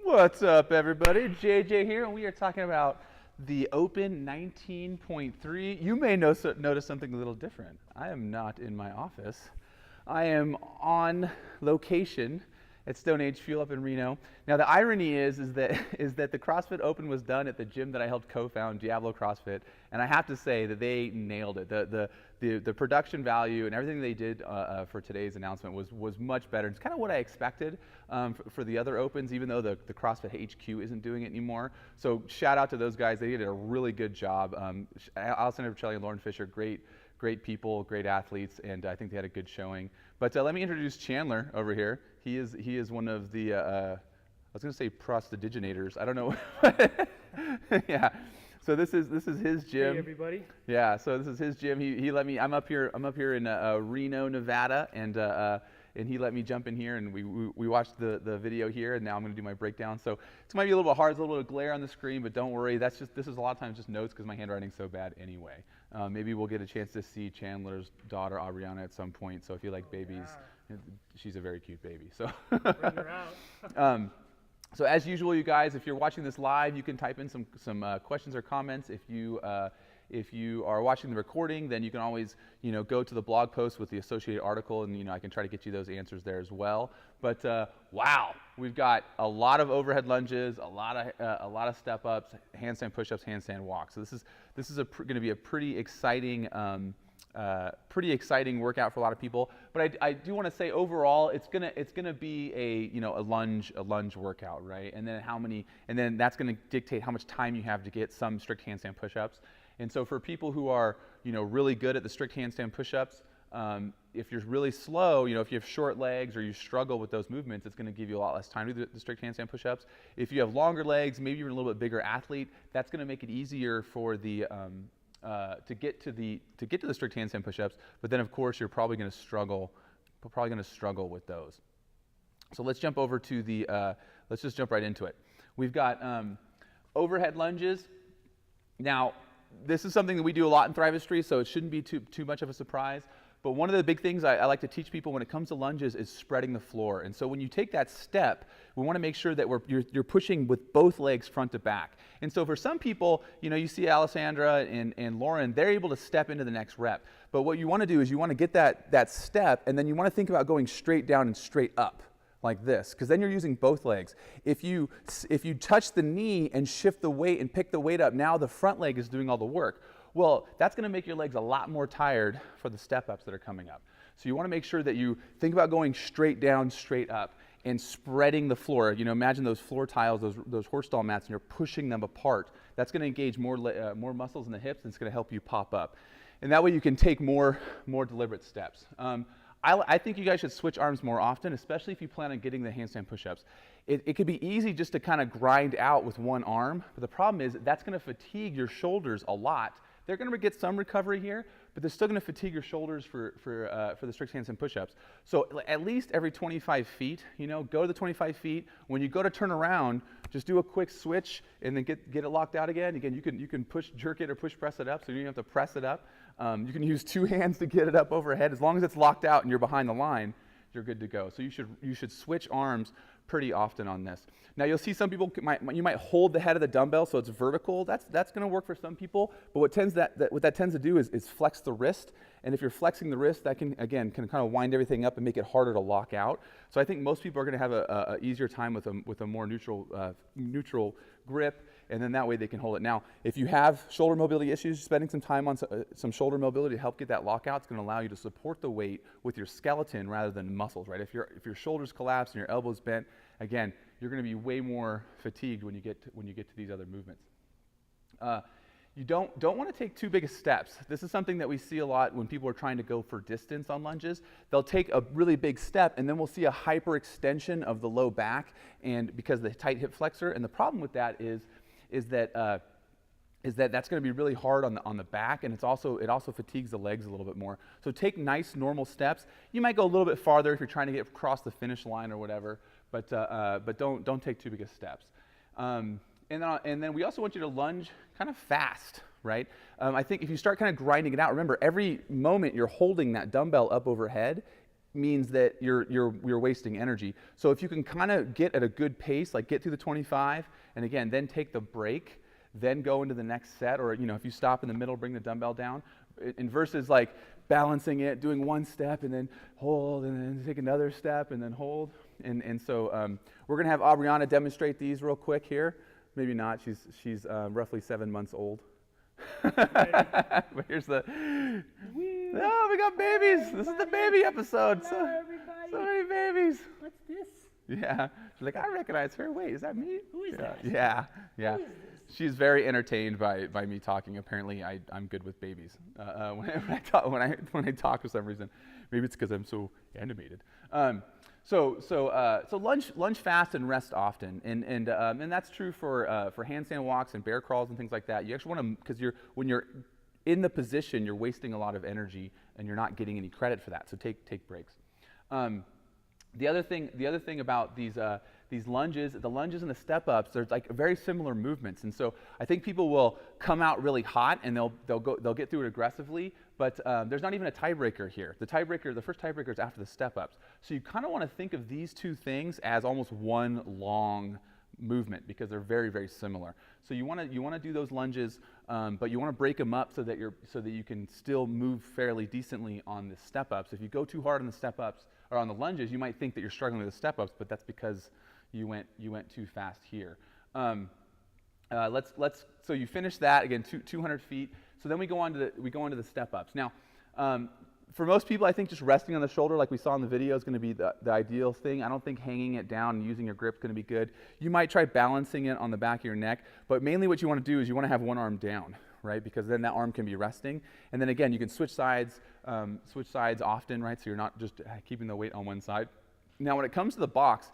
What's up, everybody? JJ here, and we are talking about the Open 19.3. You may notice something a little different. I am not in my office. I am on location at Stone Age Fuel up in Reno. Now, the irony is that the CrossFit Open was done at the gym that I helped co-found, Diablo CrossFit, and I have to say that they nailed it. The production value and everything they did for today's announcement was much better. It's kind of what I expected for the other Opens, even though the CrossFit HQ isn't doing it anymore. So shout out to those guys. They did a really good job. Alessandro Pacelli and Lauren Fisher, great people, great athletes, and I think they had a good showing. But let me introduce Chandler over here. He is one of the, I was going to say prestidiginators. I don't know. Yeah. So this is his gym. Hey everybody. Yeah. So this is his gym. He let me. I'm up here in Reno, Nevada, and he let me jump in here, and we watched the video here, and now I'm going to do my breakdown. So it's might be a little bit hard, there's a little bit of glare on the screen, but don't worry. This is a lot of times just notes because my handwriting's so bad anyway. Maybe we'll get a chance to see Chandler's daughter Aubriana at some point. So if you like babies, she's a very cute baby. So bring her out. So as usual, you guys, if you're watching this live, you can type in some questions or comments. If you are watching the recording, then you can always go to the blog post with the associated article, and I can try to get you those answers there as well. But wow, we've got a lot of overhead lunges, a lot of step ups, handstand push-ups, handstand walks. So this is going to be a pretty exciting workout for a lot of people. But I do want to say overall, it's gonna be a lunge workout, right? And then that's going to dictate how much time you have to get some strict handstand push-ups. And so for people who are really good at the strict handstand push-ups, if you're really slow, if you have short legs or you struggle with those movements, it's going to give you a lot less time to do the strict handstand push-ups. If you have longer legs, maybe you're a little bit bigger athlete, that's going to make it easier for the to get to the strict handstand push-ups. But then of course you're probably going to struggle with those. So let's jump over to let's just jump right into it. We've got overhead lunges. Now, this is something that we do a lot in Thrivistry, so it shouldn't be too much of a surprise. But one of the big things I like to teach people when it comes to lunges is spreading the floor. And so when you take that step, we want to make sure that you're pushing with both legs front to back. And so for some people, you see Alessandra and Lauren, they're able to step into the next rep. But what you want to do is you want to get that step, and then you want to think about going straight down and straight up, like this, because then you're using both legs. If you touch the knee and shift the weight and pick the weight up, now the front leg is doing all the work. Well, that's going to make your legs a lot more tired for the step-ups that are coming up. So you want to make sure that you think about going straight down, straight up, and spreading the floor. Imagine those floor tiles, those horse stall mats, and you're pushing them apart. That's going to engage more muscles in the hips, and it's going to help you pop up. And that way you can take more deliberate steps. I think you guys should switch arms more often, especially if you plan on getting the handstand push-ups. It could be easy just to kind of grind out with one arm, but the problem is that's going to fatigue your shoulders a lot. They're going to get some recovery here, but they're still going to fatigue your shoulders for the strict handstand push-ups. So at least every 25 feet, go to the 25 feet. When you go to turn around, just do a quick switch and then get it locked out again. Again, you can push jerk it or push press it up, so you don't have to press it up. You can use two hands to get it up overhead. As long as it's locked out and you're behind the line, you're good to go. So you should switch arms pretty often on this. Now you'll see some people you might hold the head of the dumbbell so it's vertical. That's going to work for some people. But what that tends to do is flex the wrist. And if you're flexing the wrist, that can kind of wind everything up and make it harder to lock out. So I think most people are going to have a easier time with a more neutral grip. And then that way they can hold it. Now, if you have shoulder mobility issues, spending some time on some shoulder mobility to help get that lockout is going to allow you to support the weight with your skeleton rather than muscles, right? If your shoulders collapse and your elbows bent, again, you're going to be way more fatigued when you get to these other movements. You don't want to take too big of steps. This is something that we see a lot when people are trying to go for distance on lunges. They'll take a really big step, and then we'll see a hyperextension of the low back, and because of the tight hip flexor. And the problem with that is that that's going to be really hard on the back, and it also fatigues the legs a little bit more. So take nice normal steps. You might go a little bit farther if you're trying to get across the finish line or whatever, but don't take too big of steps. And then we also want you to lunge kind of fast, right? I think if you start kind of grinding it out, remember every moment you're holding that dumbbell up overhead, means that you're wasting energy. So if you can kind of get at a good pace, like get through the 25, and again, then take the break, then go into the next set, or if you stop in the middle, bring the dumbbell down, and versus like balancing it, doing one step and then hold, and then take another step and then hold. And so we're gonna have Aubriana demonstrate these real quick here. Maybe not. She's roughly 7 months old. But here's the. Oh, we got babies. Hi, this is the baby episode. Hello, everybody. So many babies. What's this? Yeah. She's like, I recognize her. Wait, is that me? Who is that? Yeah. Who is this? She's very entertained by me talking. Apparently, I'm good with babies. When I talk for some reason, maybe it's because I'm so animated. So lunge fast and rest often, and that's true for handstand walks and bear crawls and things like that. You actually want to, because when you're in the position, you're wasting a lot of energy and you're not getting any credit for that. So take breaks. The other thing about these lunges, the lunges and the step-ups, there's like very similar movements, and so I think people will come out really hot and they'll get through it aggressively, but there's not even a tiebreaker here. The first tiebreaker is after the step-ups. So you kind of want to think of these two things as almost one long movement because they're very, very similar. So you want to do those lunges, but you want to break them up so that you can still move fairly decently on the step-ups. If you go too hard on the step-ups or on the lunges, you might think that you're struggling with the step-ups, but that's because you went too fast here. So you finish that again, 200 feet. So then we go on to the step-ups. Now, for most people, I think just resting on the shoulder, like we saw in the video, is going to be the ideal thing. I don't think hanging it down and using your grip is going to be good. You might try balancing it on the back of your neck, but mainly what you want to do is you want to have one arm down, right? Because then that arm can be resting. And then again, you can switch sides often, right? So you're not just keeping the weight on one side. Now, when it comes to the box,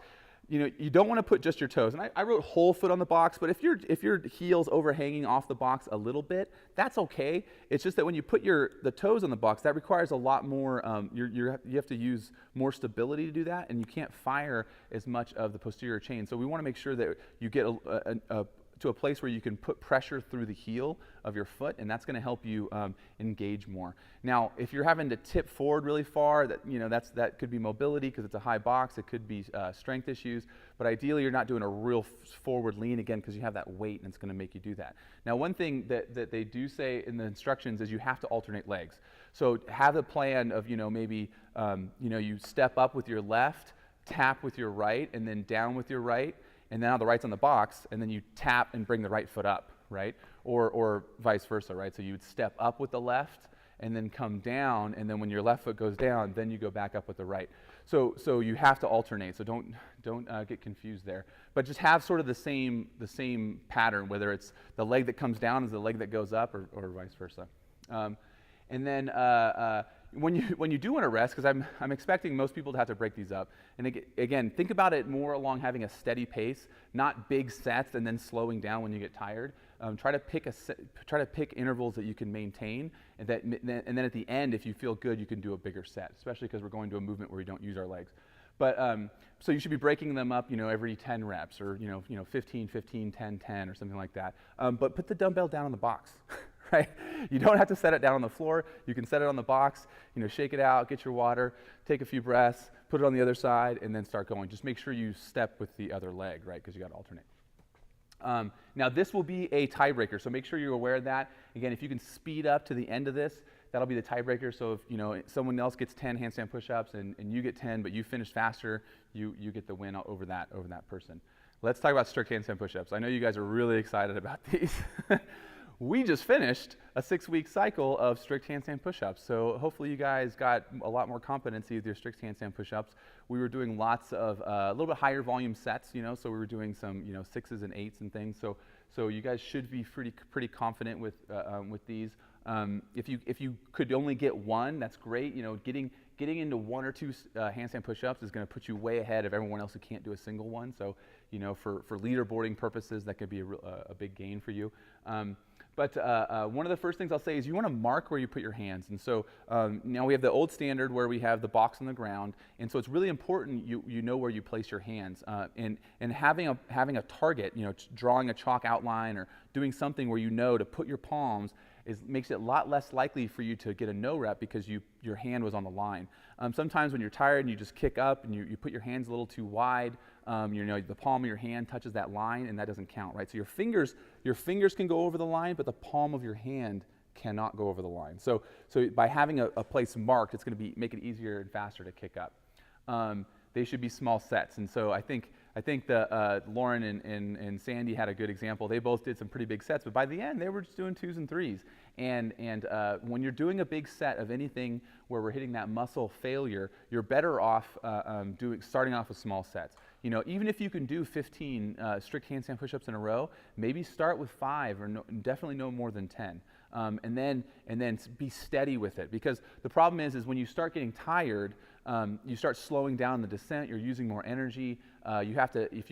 you don't want to put just your toes. And I wrote whole foot on the box, but if your heel's overhanging off the box a little bit, that's okay. It's just that when you put the toes on the box, that requires a lot more, you have to use more stability to do that, and you can't fire as much of the posterior chain. So we want to make sure that you get to a place where you can put pressure through the heel of your foot, and that's going to help you engage more. Now, if you're having to tip forward really far, that could be mobility because it's a high box. It could be strength issues, but ideally you're not doing a real forward lean again because you have that weight, and it's going to make you do that. Now, one thing that they do say in the instructions is you have to alternate legs. So have a plan of maybe you step up with your left, tap with your right, and then down with your right. And then now the right's on the box, and then you tap and bring the right foot up, right? Or vice versa, right? So you would step up with the left, and then come down, and then when your left foot goes down, then you go back up with the right. So you have to alternate. So don't get confused there. But just have sort of the same pattern, whether it's the leg that comes down is the leg that goes up, or vice versa. And then when you do want to rest, because I'm expecting most people to have to break these up, and again, think about it more along having a steady pace, not big sets and then slowing down when you get tired. Try to pick intervals that you can maintain, and then at the end, if you feel good, you can do a bigger set, especially because we're going to a movement where we don't use our legs. But so you should be breaking them up, every 10 reps, or 15, 15, 10, 10, or something like that. But put the dumbbell down on the box. Right? You don't have to set it down on the floor. You can set it on the box, shake it out, get your water, take a few breaths, put it on the other side, and then start going. Just make sure you step with the other leg, right? Because you got to alternate. Now this will be a tiebreaker, so make sure you're aware of that. Again, if you can speed up to the end of this, that'll be the tiebreaker. So if someone else gets 10 handstand push-ups and you get 10, but you finish faster, you get the win over that person. Let's talk about strict handstand push-ups. I know you guys are really excited about these. We just finished a 6-week cycle of strict handstand push-ups, so hopefully you guys got a lot more competency with your strict handstand push-ups. We were doing lots of a little bit higher volume sets, so we were doing some 6s and 8s and things. So you guys should be pretty confident with these. If you could only get one, that's great. Getting into 1 or 2 handstand push-ups is going to put you way ahead of everyone else who can't do a single one. So for leaderboarding purposes, that could be a big gain for you. But one of the first things I'll say is you want to mark where you put your hands. And so now we have the old standard where we have the box on the ground. And so it's really important you know where you place your hands. And having a target, drawing a chalk outline or doing something where to put your palms makes it a lot less likely for you to get a no rep because your hand was on the line. Sometimes when you're tired and you just kick up and you put your hands a little too wide, the palm of your hand touches that line and that doesn't count, right? So your fingers can go over the line, but the palm of your hand cannot go over the line. So by having a place marked, it's going to make it easier and faster to kick up. They should be small sets, and so I think Lauren and Sandy had a good example. They both did some pretty big sets, but by the end they were just doing 2s and 3s. And when you're doing a big set of anything where we're hitting that muscle failure, you're better off starting off with small sets. Even if you can do 15 strict handstand push-ups in a row, maybe start with 5 or definitely no more than 10. And then be steady with it, because the problem is when you start getting tired, you start slowing down the descent. You're using more energy. If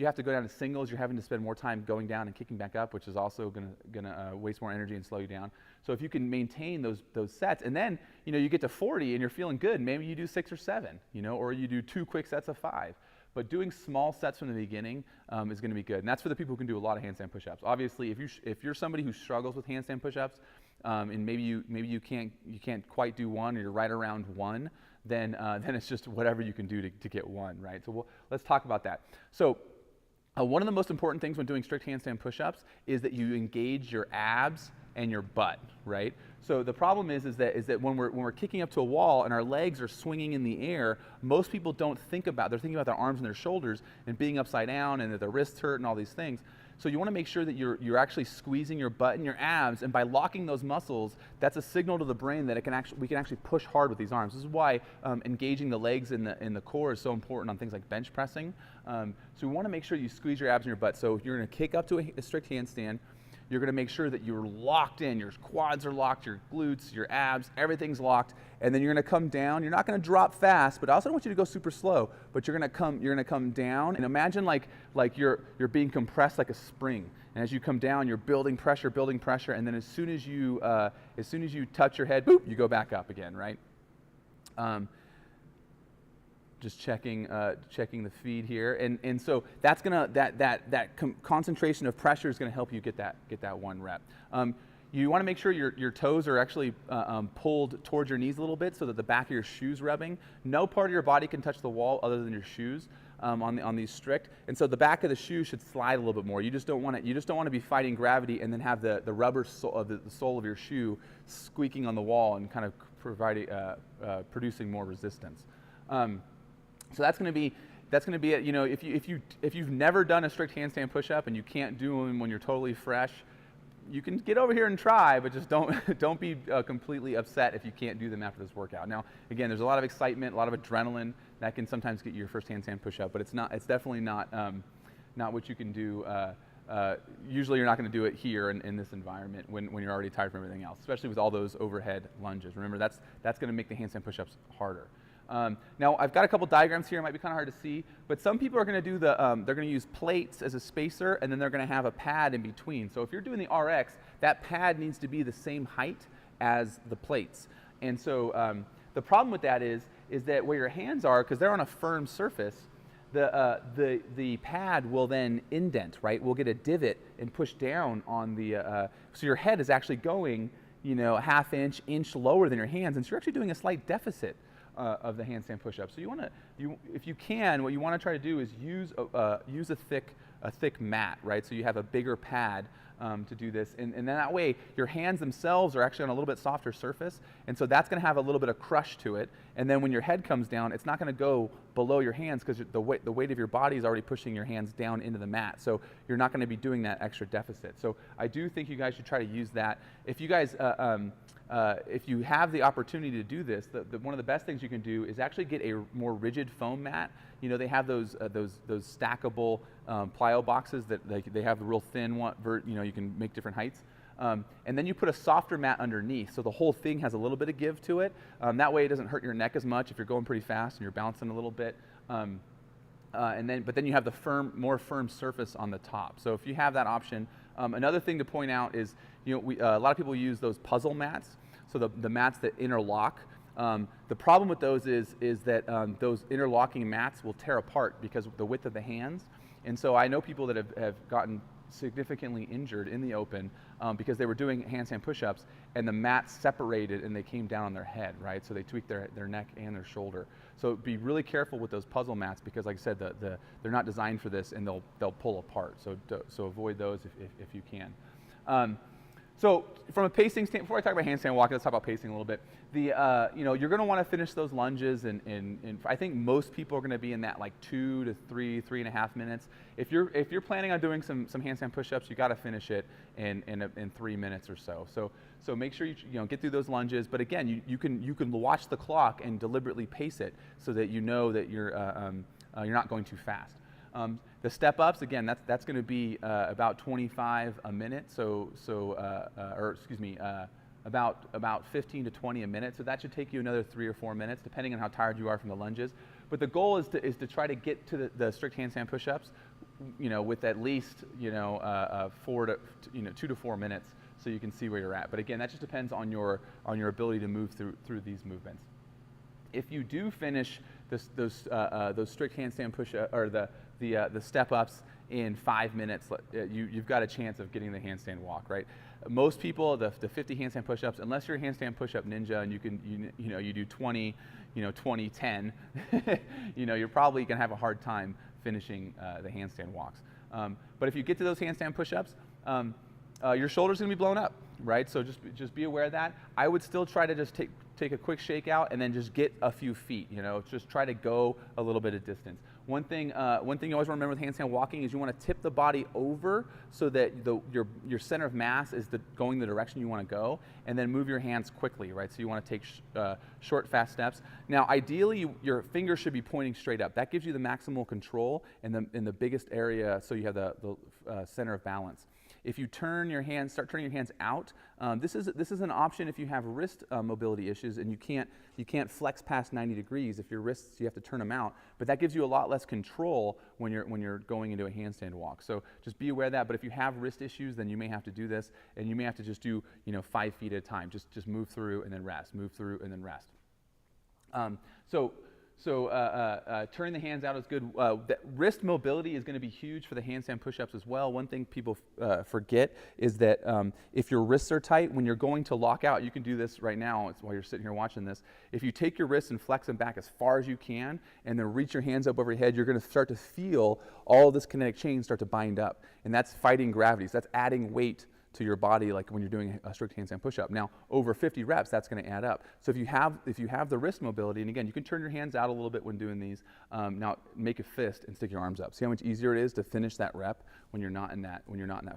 you have to go down to singles, you're having to spend more time going down and kicking back up, which is also gonna waste more energy and slow you down. So if you can maintain those sets, and then you get to 40 and you're feeling good, maybe you do 6 or 7, or you do 2 quick sets of 5. But doing small sets from the beginning is going to be good, and that's for the people who can do a lot of handstand push-ups. Obviously, if you're somebody who struggles with handstand push-ups, and maybe you can't quite do 1, or you're right around 1, then it's just whatever you can do to get 1, right? So let's talk about that. So one of the most important things when doing strict handstand push-ups is that you engage your abs and your butt, right? So the problem is that when we're kicking up to a wall and our legs are swinging in the air, most people they're thinking about their arms and their shoulders and being upside down and that their wrists hurt and all these things. So you want to make sure that you're actually squeezing your butt and your abs, and by locking those muscles, that's a signal to the brain that we can actually push hard with these arms. This is why engaging the legs in the core is so important on things like bench pressing. So we want to make sure you squeeze your abs and your butt. So if you're going to kick up to a strict handstand, you're going to make sure that you're locked in. Your quads are locked, your glutes, your abs, everything's locked. And then you're going to come down. You're not going to drop fast, but I also don't want you to go super slow. But you're going to come down, and imagine like you're being compressed like a spring. And as you come down, you're building pressure, and then as soon as you touch your head, boop, you go back up again, right? Just checking the feed here, and so that's concentration of pressure is going to help you get that 1 rep. You want to make sure your toes are actually pulled towards your knees a little bit so that the back of your shoes rubbing. No part of your body can touch the wall other than your shoes on these strict, and so the back of the shoe should slide a little bit more. You just don't want to be fighting gravity and then have the rubber the sole of your shoe squeaking on the wall and kind of producing more resistance. So that's going to be it. If you've never done a strict handstand push-up and you can't do them when you're totally fresh, you can get over here and try, but just don't be completely upset if you can't do them after this workout. Now, again, there's a lot of excitement, a lot of adrenaline that can sometimes get you your first handstand push-up, but it's definitely not what you can do. Usually, you're not going to do it here in this environment when you're already tired from everything else, especially with all those overhead lunges. Remember, that's going to make the handstand push-ups harder. Now, I've got a couple diagrams here. It might be kind of hard to see, but some people are going to do they're going to use plates as a spacer, and then they're going to have a pad in between. So if you're doing the RX, that pad needs to be the same height as the plates. And so the problem with that is that where your hands are, because they're on a firm surface, the pad will then indent, right? We'll get a divot and push down on the, so your head is actually going, ½ inch lower than your hands, and so you're actually doing a slight deficit of the handstand push-up. So if you can, what you want to try to do is use a thick mat, right? So you have a bigger pad to do this, and then that way your hands themselves are actually on a little bit softer surface, and so that's going to have a little bit of crush to it. And then when your head comes down, it's not going to go below your hands because the weight of your body is already pushing your hands down into the mat. So you're not going to be doing that extra deficit. So I do think you guys should try to use that. If you guys if you have the opportunity to do this, one of the best things you can do is actually get a more rigid foam mat. They have those stackable plyo boxes that they have the real thin one. You can make different heights. And then you put a softer mat underneath, so the whole thing has a little bit of give to it. That way it doesn't hurt your neck as much if you're going pretty fast and you're bouncing a little bit. But then you have the more firm surface on the top. So if you have that option, another thing to point out is, a lot of people use those puzzle mats, so the mats that interlock. The problem with those is that those interlocking mats will tear apart because of the width of the hands. And so I know people that have gotten significantly injured in the open because they were doing handstand push-ups and the mat separated and they came down on their head, right? So they tweaked their neck and their shoulder. So be really careful with those puzzle mats because, like I said, they're not designed for this and they'll pull apart. So avoid those if you can. So from a pacing standpoint, before I talk about handstand walking, let's talk about pacing a little bit. You're going to want to finish those lunges, and I think most people are going to be in that like 2 to 3.5 minutes. If you're planning on doing some handstand push-ups, you got to finish it in 3 minutes or so. So make sure you get through those lunges. But again, you can watch the clock and deliberately pace it so that you know that you're not going too fast. The step-ups, again, that's going to be about 25 a minute, about 15 to 20 a minute. So that should take you another 3 or 4 minutes, depending on how tired you are from the lunges. But the goal is to try to get to the strict handstand push-ups, with at least 2 to 4 minutes, so you can see where you're at. But again, that just depends on your ability to move through these movements. If you do finish those strict handstand push-ups or the step-ups in 5 minutes, you've got a chance of getting the handstand walk, right? Most people, the 50 handstand push-ups, unless you're a handstand push-up ninja and you do 20, 20, 10, you're probably gonna have a hard time finishing the handstand walks. But if you get to those handstand push-ups, your shoulder's gonna be blown up, right? So just be aware of that. I would still try to just take a quick shakeout and then just get a few feet, just try to go a little bit of distance. One thing you always want to remember with handstand walking is you want to tip the body over so that your center of mass is going the direction you want to go, and then move your hands quickly, right? So you want to take short, fast steps. Now, ideally, your fingers should be pointing straight up. That gives you the maximal control in the biggest area, so you have the center of balance. If you start turning your hands out, this is an option if you have wrist mobility issues and you can't flex past 90 degrees. If your wrists, you have to turn them out, but that gives you a lot less control when you're going into a handstand walk. So just be aware of that. But if you have wrist issues, then you may have to do this, and you may have to just do 5 feet at a time. Just move through and then rest. Move through and then rest. Turning the hands out is good. Wrist mobility is going to be huge for the handstand push-ups as well. One thing people forget is that if your wrists are tight, when you're going to lock out, you can do this right now while you're sitting here watching this. If you take your wrists and flex them back as far as you can and then reach your hands up over your head, you're going to start to feel all of this kinetic chain start to bind up. And that's fighting gravity. So that's adding weight to your body, like when you're doing a strict handstand push-up. Now, over 50 reps, that's going to add up. So if you have the wrist mobility, and again, you can turn your hands out a little bit when doing these. Now, make a fist and stick your arms up. See how much easier it is to finish that rep when you're not in that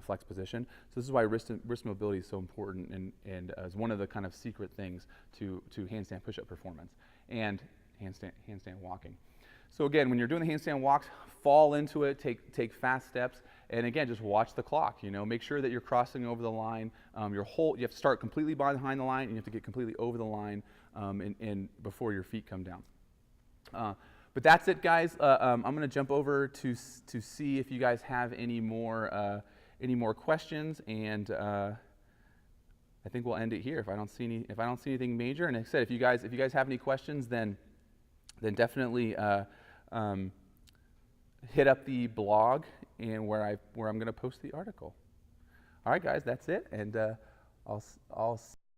flex position. So this is why wrist mobility is so important, and is one of the kind of secret things to handstand push-up performance and handstand walking. So again, when you're doing the handstand walks, fall into it, take fast steps, and again, just watch the clock. Make sure that you're crossing over the line. You have to start completely behind the line, and you have to get completely over the line, and before your feet come down. But that's it, guys. I'm going to jump over to see if you guys have any more questions, and I think we'll end it here if I don't see anything major. And like I said, if you guys have any questions, then definitely hit up the blog and where I'm going to post the article. All right, guys, that's it, and I'll